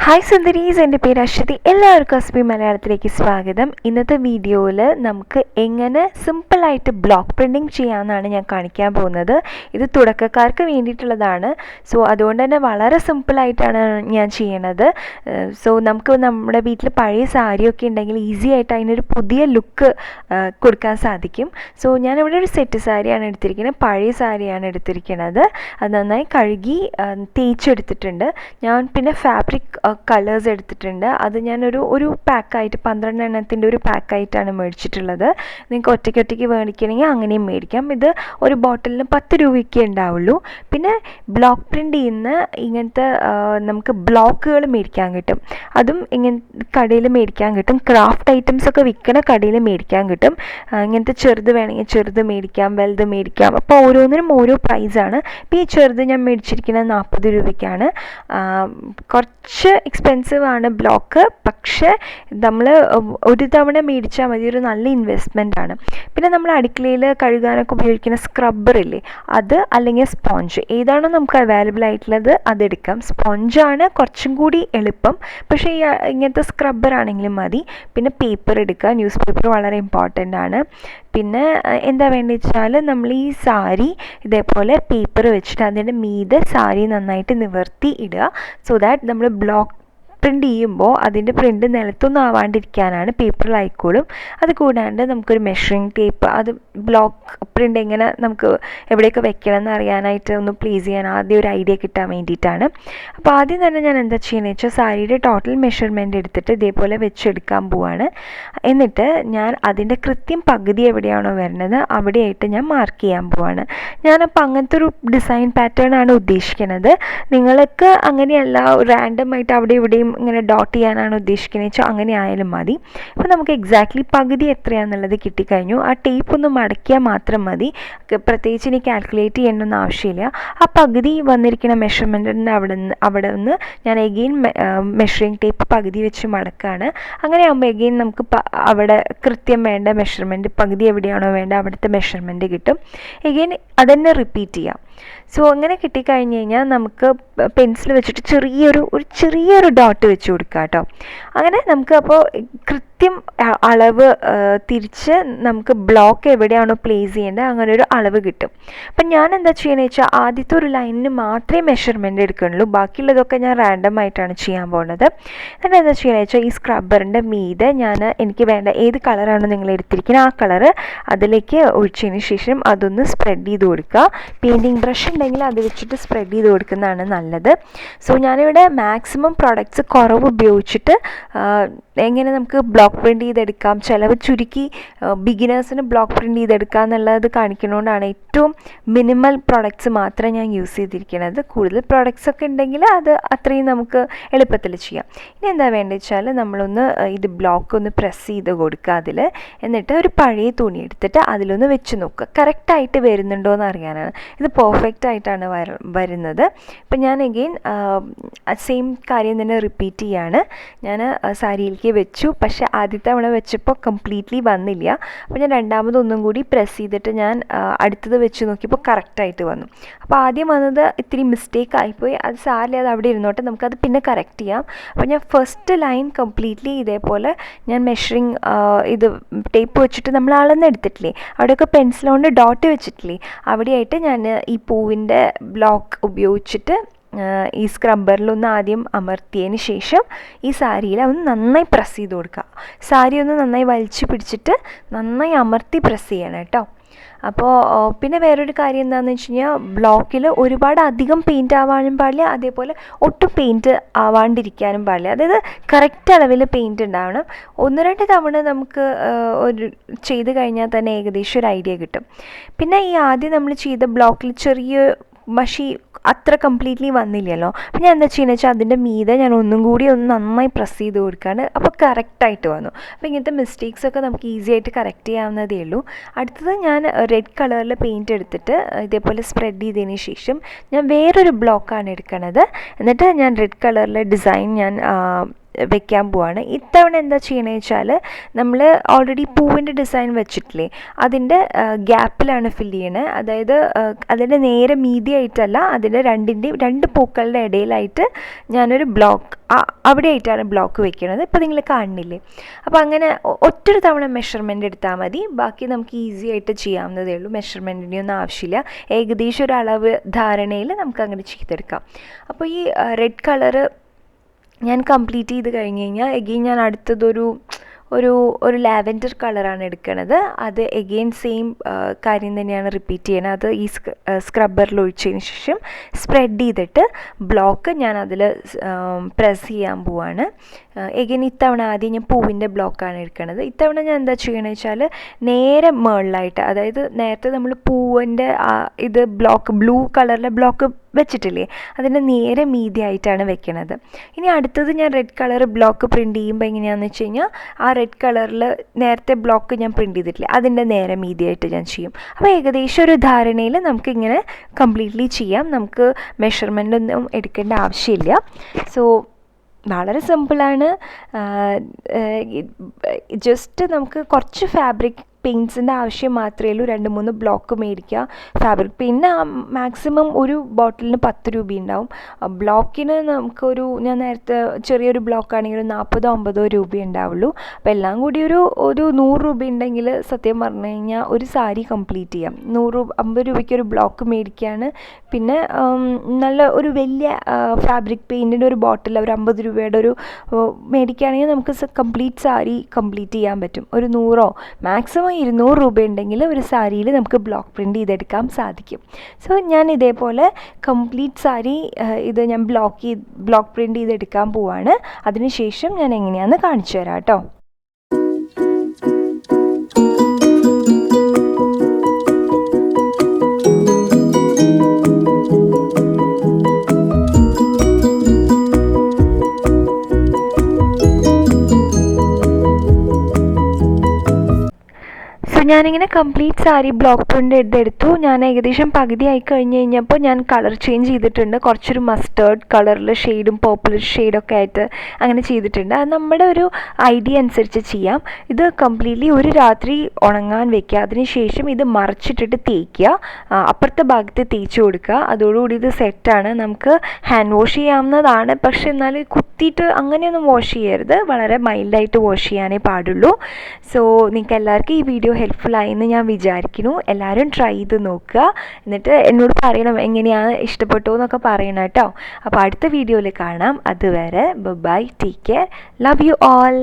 Hi സുന്ദരീസ്, എൻ്റെ പേര് അശ്വതി. എല്ലാവർക്കും അസ്വി മലയാളത്തിലേക്ക് സ്വാഗതം. ഇന്നത്തെ വീഡിയോയിൽ നമുക്ക് എങ്ങനെ സിമ്പിളായിട്ട് ബ്ലോക്ക് പ്രിൻറ്റിങ് ചെയ്യാമെന്നാണ് ഞാൻ കാണിക്കാൻ പോകുന്നത്. ഇത് തുടക്കക്കാർക്ക് വേണ്ടിയിട്ടുള്ളതാണ്. സോ അതുകൊണ്ട് തന്നെ വളരെ സിമ്പിളായിട്ടാണ് ഞാൻ ചെയ്യണത്. സോ നമുക്ക് നമ്മുടെ വീട്ടിൽ പഴയ സാരിയൊക്കെ ഉണ്ടെങ്കിൽ ഈസി ആയിട്ട് അതിനൊരു പുതിയ ലുക്ക് കൊടുക്കാൻ സാധിക്കും. സോ ഞാനിവിടെ ഒരു സെറ്റ് സാരിയാണ് എടുത്തിരിക്കുന്നത്, പഴയ സാരിയാണ് എടുത്തിരിക്കുന്നത്. അത് നന്നായി കഴുകി തേച്ചെടുത്തിട്ടുണ്ട്. ഞാൻ പിന്നെ ഫാബ്രിക് കളേഴ്സ് എടുത്തിട്ടുണ്ട്. അത് ഞാനൊരു പാക്കായിട്ട് 12 എണ്ണത്തിൻ്റെ ഒരു പാക്കായിട്ടാണ് മേടിച്ചിട്ടുള്ളത്. നിങ്ങൾക്ക് ഒറ്റയ്ക്ക് മേടിക്കണമെങ്കിൽ അങ്ങനെയും മേടിക്കാം. ഇത് ഒരു ബോട്ടിലിന് 10 രൂപയ്ക്ക് ഉണ്ടാവുള്ളൂ. പിന്നെ ബ്ലോക്ക് പ്രിൻ്റ് ചെയ്യുന്ന ഇങ്ങനത്തെ നമുക്ക് ബ്ലോക്കുകൾ മേടിക്കാൻ കിട്ടും. അതും കടയിൽ മേടിക്കാൻ കിട്ടും. ക്രാഫ്റ്റ് ഐറ്റംസ് ഒക്കെ വിൽക്കുന്ന കടയിൽ മേടിക്കാൻ കിട്ടും. ഇങ്ങനത്തെ ചെറുത് വേണമെങ്കിൽ ചെറുത് മേടിക്കാം, വലുത് മേടിക്കാം. അപ്പോൾ ഓരോന്നിനും ഓരോ പ്രൈസാണ്. ഇപ്പോൾ ഈ ചെറുത് ഞാൻ മേടിച്ചിരിക്കുന്നത് 40 രൂപയ്ക്കാണ്. കുറച്ച് എക്സ്പെൻസീവ് ആണ് ബ്ലോക്ക്, പക്ഷേ നമ്മൾ ഒരു തവണ മേടിച്ചാൽ മതി. ഒരു നല്ല ഇൻവെസ്റ്റ്മെൻ്റ് ആണ്. പിന്നെ നമ്മൾ അടുക്കളയിൽ കഴുകാനൊക്കെ ഉപയോഗിക്കുന്ന സ്ക്രബ്ബർ ഇല്ലേ, അത് അല്ലെങ്കിൽ സ്പോഞ്ച്, ഏതാണോ നമുക്ക് അവൈലബിൾ ആയിട്ടുള്ളത് അതെടുക്കാം. സ്പോഞ്ചാണ് കുറച്ചും കൂടി എളുപ്പം, പക്ഷേ ഇങ്ങനത്തെ സ്ക്രബ്ബർ ആണെങ്കിലും മതി. പിന്നെ പേപ്പർ എടുക്കുക, ന്യൂസ് പേപ്പർ വളരെ ഇമ്പോർട്ടൻ്റ് ആണ്. പിന്നെ എന്താ വേണ്ടത് വെച്ചാൽ നമ്മൾ ഈ സാരി ഇതേപോലെ പേപ്പർ വെച്ചിട്ട് അതിൻ്റെ മീതെ സാരി നന്നായിട്ട് നിവർത്തി ഇടുക. സോ ദാറ്റ് നമ്മൾ ബ്ലോക്ക് പ്രിൻ്റ് ചെയ്യുമ്പോൾ അതിൻ്റെ പ്രിൻ്റ് നിലത്തൊന്നും ആവാണ്ടിരിക്കാനാണ്, പേപ്പറിലായിക്കോളും. അത് കൂടാണ്ട് നമുക്കൊരു മെഷറിങ് ടേപ്പ്, അത് ബ്ലോക്ക് പ്രിൻ്റ് എങ്ങനെ നമുക്ക് എവിടെയൊക്കെ വെക്കണം എന്ന് അറിയാനായിട്ട് ഒന്ന് പ്ലേസ് ചെയ്യാൻ ആദ്യം ഒരു ഐഡിയ കിട്ടാൻ വേണ്ടിയിട്ടാണ്. അപ്പോൾ ആദ്യം തന്നെ ഞാൻ എന്താ ചെയ്യുന്നത് വെച്ചാൽ സാരിയുടെ ടോട്ടൽ മെഷർമെൻറ്റ് എടുത്തിട്ട് ഇതേപോലെ വെച്ചെടുക്കാൻ പോവാണ്. എന്നിട്ട് ഞാൻ അതിൻ്റെ കൃത്യം പകുതി എവിടെയാണോ വരുന്നത് അവിടെയായിട്ട് ഞാൻ മാർക്ക് ചെയ്യാൻ പോവാണ്. ഞാനപ്പോൾ അങ്ങനത്തെ ഒരു ഡിസൈൻ പാറ്റേൺ ആണ് ഉദ്ദേശിക്കുന്നത്. നിങ്ങൾക്ക് അങ്ങനെയല്ല, റാൻഡമായിട്ട് അവിടെ ഇവിടെയും ഇങ്ങനെ ഡോട്ട് ചെയ്യാനാണ് ഉദ്ദേശിക്കുന്നത് വെച്ചാൽ അങ്ങനെ ആയാലും മതി. ഇപ്പോൾ നമുക്ക് എക്സാക്ട്ലി പകുതി എത്രയാണെന്നുള്ളത് കിട്ടിക്കഴിഞ്ഞു. ആ ടേപ്പ് ഒന്ന് മടക്കിയാൽ മാത്രം മതി. പ്രത്യേകിച്ച് ഇനി കാൽക്കുലേറ്റ് ചെയ്യേണ്ടൊന്നും ആവശ്യമില്ല. ആ പകുതി വന്നിരിക്കുന്ന മെഷർമെൻറ്റിൻ്റെ അവിടെ നിന്ന് ഞാൻ എഗെയിൻ മെഷറിങ് ടേപ്പ് പകുതി വെച്ച് മടക്കുകയാണ്. അങ്ങനെ ആകുമ്പോൾ എഗെയിൻ നമുക്ക് അവിടെ കൃത്യം വേണ്ട മെഷർമെൻറ്റ്, പകുതി എവിടെയാണോ വേണ്ട അവിടുത്തെ മെഷർമെൻറ്റ് കിട്ടും. എഗെയിൻ അതന്നെ റിപ്പീറ്റ് ചെയ്യാം. സോ അങ്ങനെ കിട്ടിക്കഴിഞ്ഞ് കഴിഞ്ഞാൽ നമുക്ക് പെൻസിൽ വെച്ചിട്ട് ചെറിയൊരു ഡോട്ട് വെച്ച് കൊടുക്കുക കേട്ടോ. അങ്ങനെ നമുക്ക് അപ്പോൾ കൃത്യം അളവ് തിരിച്ച് നമുക്ക് ബ്ലോക്ക് എവിടെയാണോ പ്ലേസ് ചെയ്യേണ്ടത് അങ്ങനെ ഒരു അളവ് കിട്ടും. അപ്പം ഞാൻ എന്താ ചെയ്യണമെന്ന് വെച്ചാൽ ആദ്യത്തെ ഒരു ലൈനിന് മാത്രമേ മെഷർമെൻറ്റ് എടുക്കുന്നുള്ളൂ, ബാക്കിയുള്ളതൊക്കെ ഞാൻ റാൻഡം ആയിട്ടാണ് ചെയ്യാൻ പോകുന്നത്. എന്നിട്ട് എന്താ ചെയ്യണമെന്ന് വെച്ചാൽ ഈ സ്ക്രബ്ബറിൻ്റെ മീതെ എനിക്ക് വേണ്ട ഏത് കളറാണോ നിങ്ങൾ എടുത്തിരിക്കുന്നത് ആ കളറ് അതിലേക്ക് ഒഴിച്ചതിന് ശേഷം അതൊന്ന് സ്പ്രെഡ് ചെയ്ത് കൊടുക്കുക. പെയിൻറ്റിങ് ബ്രഷ് ഉണ്ടെങ്കിൽ അത് വെച്ചിട്ട് സ്പ്രെഡ് ചെയ്ത് കൊടുക്കുന്നതാണ് നല്ലത്. സോ ഞാനിവിടെ മാക്സിമം പ്രോഡക്റ്റ്സ് കുറവ് ഉപയോഗിച്ചിട്ട് എങ്ങനെ നമുക്ക് ബ്ലോക്ക് പ്രിൻ്റ് ചെയ്തെടുക്കാം, ചിലവ് ചുരുക്കി ബിഗിനേഴ്സിന് ബ്ലോക്ക് പ്രിൻ്റ് ചെയ്തെടുക്കുക എന്നുള്ളത് കാണിക്കുന്നതുകൊണ്ടാണ് ഏറ്റവും മിനിമൽ പ്രോഡക്റ്റ്സ് മാത്രമേ ഞാൻ യൂസ് ചെയ്തിരിക്കുന്നത്. കൂടുതൽ പ്രോഡക്റ്റ്സ് ഒക്കെ ഉണ്ടെങ്കിൽ അത് അത്രയും നമുക്ക് എളുപ്പത്തിൽ ചെയ്യാം. ഇനി എന്താ വേണ്ടത് വെച്ചാൽ നമ്മളൊന്ന് ഇത് ബ്ലോക്ക് ഒന്ന് പ്രസ് ചെയ്ത് കൊടുക്കുക അതിൽ. എന്നിട്ട് ഒരു പഴയ തുണി എടുത്തിട്ട് അതിലൊന്ന് വെച്ച് നോക്കുക, കറക്റ്റായിട്ട് വരുന്നുണ്ടോ എന്ന് അറിയാനാണ്. ഇത് പെർഫെക്റ്റ് ആയിട്ടാണ് വരുന്നത്. ഇപ്പം ഞാൻ എഗെയിൻ സെയിം കാര്യം തന്നെ റിപ്പീറ്റ് ചെയ്യാണ്. ഞാൻ സാരിയിലേക്ക് വെച്ചു, പക്ഷേ ആദ്യത്തെ തവണ വെച്ചപ്പോൾ കംപ്ലീറ്റ്ലി വന്നില്ല. അപ്പോൾ ഞാൻ രണ്ടാമതൊന്നും കൂടി പ്രസ് ചെയ്തിട്ട് ഞാൻ അടുത്തത് വെച്ച് നോക്കിയപ്പോൾ കറക്റ്റായിട്ട് വന്നു. അപ്പോൾ ആദ്യം വന്നത് ഇത്തിരി മിസ്റ്റേക്ക് ആയിപ്പോയി, അത് സാരില്ല, അത് അവിടെ ഇരുന്നോട്ടെ, നമുക്കത് പിന്നെ കറക്റ്റ് ചെയ്യാം. അപ്പോൾ ഞാൻ ഫസ്റ്റ് ലൈൻ കംപ്ലീറ്റ്ലി ഇതേപോലെ ഞാൻ മെഷറിങ് ഇത് ടേപ്പ് വെച്ചിട്ട് നമ്മൾ അളന്നെടുത്തിട്ടില്ലേ, അവിടെയൊക്കെ പെൻസിൽ കൊണ്ട് ഡോട്ട് വെച്ചിട്ടില്ലേ, അവിടെയായിട്ട് ഞാൻ ഈ പൂവിൻ്റെ ബ്ലോക്ക് ഉപയോഗിച്ചിട്ട് ഈ സ്ക്രബ്ബറിലൊന്ന് ആദ്യം അമർത്തിയതിന് ശേഷം ഈ സാരിയിൽ ഒന്ന് നന്നായി പ്രസ് ചെയ്ത് കൊടുക്കുക. സാരി ഒന്ന് നന്നായി വലിച്ചു പിടിച്ചിട്ട് നന്നായി അമർത്തി പ്രസ് ചെയ്യണം കേട്ടോ. അപ്പോൾ പിന്നെ വേറൊരു കാര്യം എന്താണെന്ന് വെച്ച് കഴിഞ്ഞാൽ ബ്ലോക്കിൽ ഒരുപാട് അധികം പെയിൻറ്റ് ആവാനും പാടില്ല, അതേപോലെ ഒട്ടും പെയിൻറ്റ് ആവാണ്ടിരിക്കാനും പാടില്ല. അതായത് കറക്റ്റ് അളവിൽ പെയിൻറ്റ് ഉണ്ടാവണം. 1-2 തവണ നമുക്ക് ചെയ്ത് കഴിഞ്ഞാൽ തന്നെ ഏകദേശം ഒരു ഐഡിയ കിട്ടും. പിന്നെ ഈ ആദ്യം നമ്മൾ ചെയ്ത ബ്ലോക്കിൽ ചെറിയ മഷി അത്ര കംപ്ലീറ്റ്ലി വന്നില്ലല്ലോ. അപ്പോൾ ഞാൻ എന്താ ചെയ്യുന്നത് വെച്ചാൽ അതിൻ്റെ മീതെ ഞാൻ ഒന്നും കൂടി ഒന്ന് നന്നായി പ്രസ് ചെയ്ത് കൊടുക്കുകയാണ്. അപ്പോൾ കറക്റ്റായിട്ട് വന്നു. അപ്പോൾ ഇങ്ങനത്തെ മിസ്റ്റേക്സൊക്കെ നമുക്ക് ഈസി ആയിട്ട് കറക്റ്റ് ചെയ്യാവുന്നതേ ഉള്ളൂ. അടുത്തത് ഞാൻ റെഡ് കളറിൽ പെയിൻറ്റ് എടുത്തിട്ട് ഇതേപോലെ സ്പ്രെഡ് ചെയ്തതിന് ശേഷം ഞാൻ വേറൊരു ബ്ലോക്കാണ് എടുക്കുന്നത്. എന്നിട്ട് ഞാൻ റെഡ് കളറിലെ ഡിസൈൻ ഞാൻ വെക്കാൻ പോവാണ്. ഇത്തവണ എന്താ ചെയ്യണമെന്ന് വെച്ചാൽ നമ്മൾ ഓൾറെഡി പൂവിൻ്റെ ഡിസൈൻ വെച്ചിട്ടില്ലേ, അതിൻ്റെ ഗ്യാപ്പിലാണ് ഫില്ല് ചെയ്യണത്. അതായത് അതിൻ്റെ നേരെ മീതിയായിട്ടല്ല, അതിൻ്റെ രണ്ട് പൂക്കളുടെ ഇടയിലായിട്ട് ഞാനൊരു ബ്ലോക്ക് അവിടെയായിട്ടാണ് ബ്ലോക്ക് വെക്കുന്നത്. ഇപ്പോൾ നിങ്ങൾ കാണുന്നില്ലേ. അപ്പോൾ അങ്ങനെ ഒറ്റൊരു തവണ മെഷർമെൻ്റ് എടുത്താൽ മതി, ബാക്കി നമുക്ക് ഈസി ആയിട്ട് ചെയ്യാവുന്നതേ ഉള്ളൂ. മെഷർമെൻറ്റിൻ്റെ ഒന്നും ആവശ്യമില്ല. ഏകദേശം ഒരു അളവ് ധാരണയിൽ നമുക്ക് അങ്ങനെ ചെയ്തെടുക്കാം. അപ്പോൾ ഈ റെഡ് കളറ് ഞാൻ കംപ്ലീറ്റ് ചെയ്ത് കഴിഞ്ഞ് കഴിഞ്ഞാൽ എഗെയിൻ ഞാൻ അടുത്തതൊരു ലാവൻഡർ കളറാണ് എടുക്കുന്നത്. അത് എഗെയിൻ സെയിം കാര്യം തന്നെയാണ് റിപ്പീറ്റ് ചെയ്യണത്. അത് ഈ സ്ക്രബ്ബറിൽ ഒഴിച്ചതിന് ശേഷം സ്പ്രെഡ് ചെയ്തിട്ട് ബ്ലോക്ക് ഞാൻ അതിൽ പ്രസ് ചെയ്യാൻ പോവാണ്. എഗെയിൻ ഇത്തവണ ആദ്യം ഞാൻ പൂവിൻ്റെ ബ്ലോക്കാണ് എടുക്കുന്നത്. ഇത്തവണ ഞാൻ എന്താ ചെയ്യണമെന്ന് വെച്ചാൽ നേരെ മുകളിലായിട്ട്, അതായത് നേരത്തെ നമ്മൾ പൂവിൻ്റെ ഇത് ബ്ലോക്ക് ബ്ലൂ കളറിലെ ബ്ലോക്ക് വെച്ചിട്ടില്ലേ, അതിൻ്റെ നേരെ മീതിയായിട്ടാണ് വെക്കണത്. ഇനി അടുത്തത് ഞാൻ റെഡ് കളർ ബ്ലോക്ക് പ്രിൻറ്റ് ചെയ്യുമ്പോൾ എങ്ങനെയാണെന്ന് വെച്ച് കഴിഞ്ഞാൽ ആ റെഡ് കളറിൽ നേരത്തെ ബ്ലോക്ക് ഞാൻ പ്രിൻറ്റ് ചെയ്തിട്ടില്ലേ, അതിൻ്റെ നേരെ മീതിയായിട്ട് ഞാൻ ചെയ്യും. അപ്പോൾ ഏകദേശം ഒരു ധാരണയിൽ നമുക്കിങ്ങനെ കംപ്ലീറ്റ്ലി ചെയ്യാം. നമുക്ക് മെഷർമെൻ്റ് ഒന്നും എടുക്കേണ്ട ആവശ്യമില്ല. സോ വളരെ സിമ്പിളാണ്. ജസ്റ്റ് നമുക്ക് കുറച്ച് ഫാബ്രിക് പെയിൻറ്റ്സിൻ്റെ ആവശ്യം മാത്രമേ ഉള്ളൂ. 2-3 ബ്ലോക്ക് മേടിക്കുക. ഫാബ്രിക് പിന്നെ മാക്സിമം ഒരു ബോട്ടിലിന് 10 രൂപ ഉണ്ടാവും. ബ്ലോക്കിന് നമുക്കൊരു, ഞാൻ നേരത്തെ ചെറിയൊരു ബ്ലോക്കാണെങ്കിൽ 40-50 രൂപ ഉണ്ടാവുള്ളൂ. അപ്പോൾ എല്ലാം കൂടി ഒരു 100 രൂപ ഉണ്ടെങ്കിൽ സത്യം പറഞ്ഞു കഴിഞ്ഞാൽ ഒരു സാരി കംപ്ലീറ്റ് ചെയ്യാം. 50 രൂപയ്ക്ക് ഒരു ബ്ലോക്ക് മേടിക്കുകയാണ്. പിന്നെ നല്ല ഒരു വലിയ ഫാബ്രിക് പെയിൻറ്റിൻ്റെ ഒരു ബോട്ടിൽ ഒരു 50 രൂപയുടെ ഒരു മേടിക്കുകയാണെങ്കിൽ നമുക്ക് കംപ്ലീറ്റ് സാരി കംപ്ലീറ്റ് ചെയ്യാൻ പറ്റും. ഒരു 100 മാക്സിമം 200 രൂപ ഉണ്ടെങ്കിൽ ഒരു സാരിയിൽ നമുക്ക് ബ്ലോക്ക് പ്രിൻറ്റ് ചെയ്തെടുക്കാൻ സാധിക്കും. സോ ഞാൻ ഇതേപോലെ കംപ്ലീറ്റ് സാരി ഇത് ഞാൻ ബ്ലോക്ക് പ്രിൻറ്റ് ചെയ്തെടുക്കാൻ പോവാണ്. അതിനുശേഷം ഞാൻ എങ്ങനെയാണെന്ന് കാണിച്ചു തരാം കേട്ടോ. ഞാനിങ്ങനെ കംപ്ലീറ്റ് സാരി ബ്ലോക്ക് പ്രിൻ്റ് എടുത്തു. ഞാൻ ഏകദേശം പകുതി ആയി കഴിഞ്ഞ് കഴിഞ്ഞപ്പോൾ ഞാൻ കളർ ചേഞ്ച് ചെയ്തിട്ടുണ്ട്. കുറച്ചൊരു മസ്റ്റേർഡ് കളറിൽ ഷെയ്ഡും പേർപ്പിളിഷ് ഷെയ്ഡൊക്കെ ആയിട്ട് അങ്ങനെ ചെയ്തിട്ടുണ്ട്. അത് നമ്മുടെ ഒരു ഐഡിയ അനുസരിച്ച് ചെയ്യാം. ഇത് കംപ്ലീറ്റ്ലി ഒരു രാത്രി ഉണങ്ങാൻ വെക്കുക. അതിനുശേഷം ഇത് മറച്ചിട്ടിട്ട് തേക്കുക, അപ്പുറത്തെ ഭാഗത്ത് തേച്ച് കൊടുക്കുക. അതോടുകൂടി ഇത് സെറ്റാണ്. നമുക്ക് ഹാൻഡ് വാഷ് ചെയ്യാവുന്നതാണ്, പക്ഷെ എന്നാൽ കുത്തിയിട്ട് അങ്ങനെയൊന്നും വാഷ് ചെയ്യരുത്. വളരെ മൈൽഡായിട്ട് വാഷ് ചെയ്യാനേ പാടുള്ളൂ. സോ നിങ്ങൾക്ക് എല്ലാവർക്കും ഈ വീഡിയോ ഹെൽപ്ഫുള്ളായി എന്ന് ഞാൻ വിചാരിക്കുന്നു. എല്ലാവരും ട്രൈ ചെയ്ത് നോക്കുക. എന്നിട്ട് എന്നോട് പറയണം എങ്ങനെയാണ് ഇഷ്ടപ്പെട്ടു എന്നൊക്കെ പറയണം കേട്ടോ. അപ്പോൾ അടുത്ത വീഡിയോയിൽ കാണാം. അതുവരെ bye, take care, love you all.